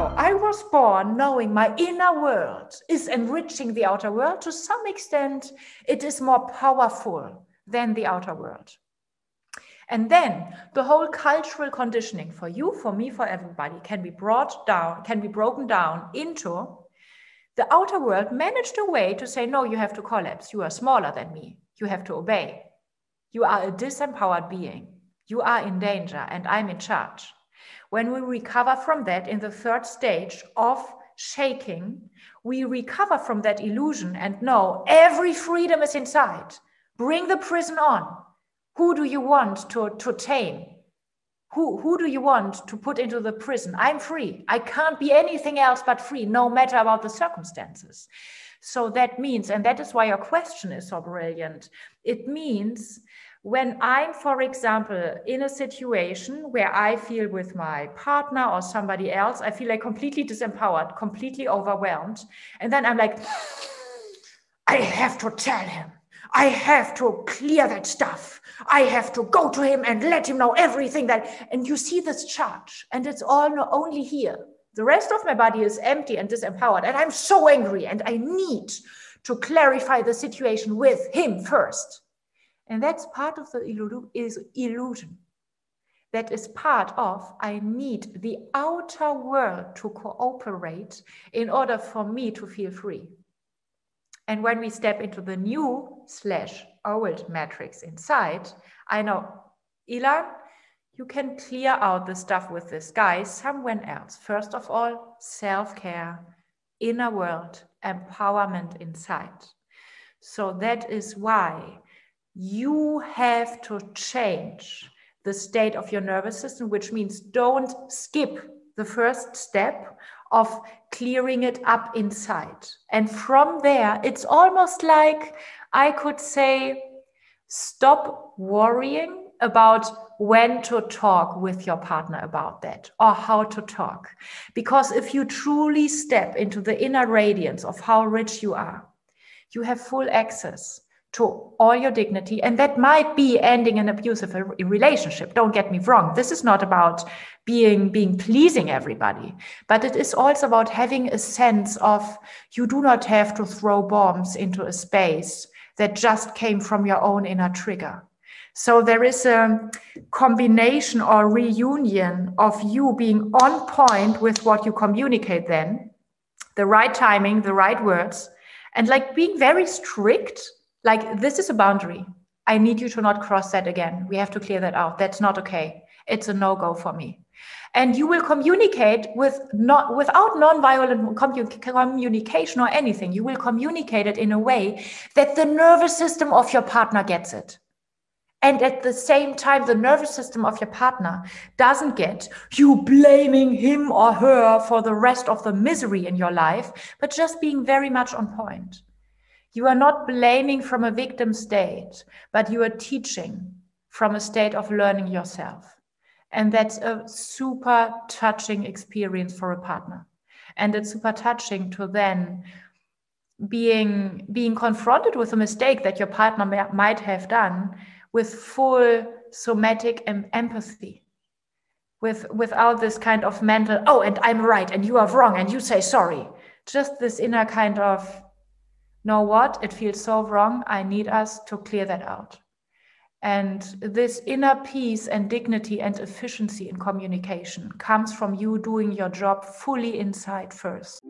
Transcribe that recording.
Now, I was born knowing my inner world is enriching the outer world. To some extent, it is more powerful than the outer world. And then the whole cultural conditioning for you, for me, for everybody can be broken down into the outer world managed a way to say, no, you have to collapse. You are smaller than me. You have to obey. You are a disempowered being. You are in danger and I'm in charge. When we recover from that in the third stage of shaking, we recover from that illusion and know every freedom is inside. Bring the prison on. Who do you want to tame? Who do you want to put into the prison? I'm free. I can't be anything else but free, no matter about the circumstances. So that means, and that is why your question is so brilliant, it means when I'm, for example, in a situation where I feel with my partner or somebody else, I feel like completely disempowered, completely overwhelmed. And then I'm like, I have to tell him. I have to clear that stuff. I have to go to him and let him know everything and you see this charge and it's all only here. The rest of my body is empty and disempowered and I'm so angry and I need to clarify the situation with him first. And that's part of the illusion. That is part of, I need the outer world to cooperate in order for me to feel free. And when we step into the new/old matrix inside, I know, Ilan, you can clear out the stuff with this guy somewhere else. First of all, self-care, inner world, empowerment inside. So that is why you have to change the state of your nervous system, which means don't skip the first step of clearing it up inside. And from there, it's almost like I could say, stop worrying about when to talk with your partner about that or how to talk. Because if you truly step into the inner radiance of how rich you are, you have full access to all your dignity. And that might be ending an abusive relationship. Don't get me wrong. This is not about being pleasing everybody, but it is also about having a sense of you do not have to throw bombs into a space that just came from your own inner trigger. So there is a combination or reunion of you being on point with what you communicate then, the right timing, the right words, and like being very strict. Like, this is a boundary. I need you to not cross that again. We have to clear that out. That's not okay. It's a no-go for me. And you will communicate without non-violent communication or anything. You will communicate it in a way that the nervous system of your partner gets it. And at the same time, the nervous system of your partner doesn't get you blaming him or her for the rest of the misery in your life, but just being very much on point. You are not blaming from a victim state, but you are teaching from a state of learning yourself. And that's a super touching experience for a partner. And it's super touching to then being confronted with a mistake that your partner might have done with full somatic empathy, without this kind of mental, oh, and I'm right, and you are wrong, and you say sorry. Just this inner kind of, know what? It feels so wrong. I need us to clear that out. And this inner peace and dignity and efficiency in communication comes from you doing your job fully inside first.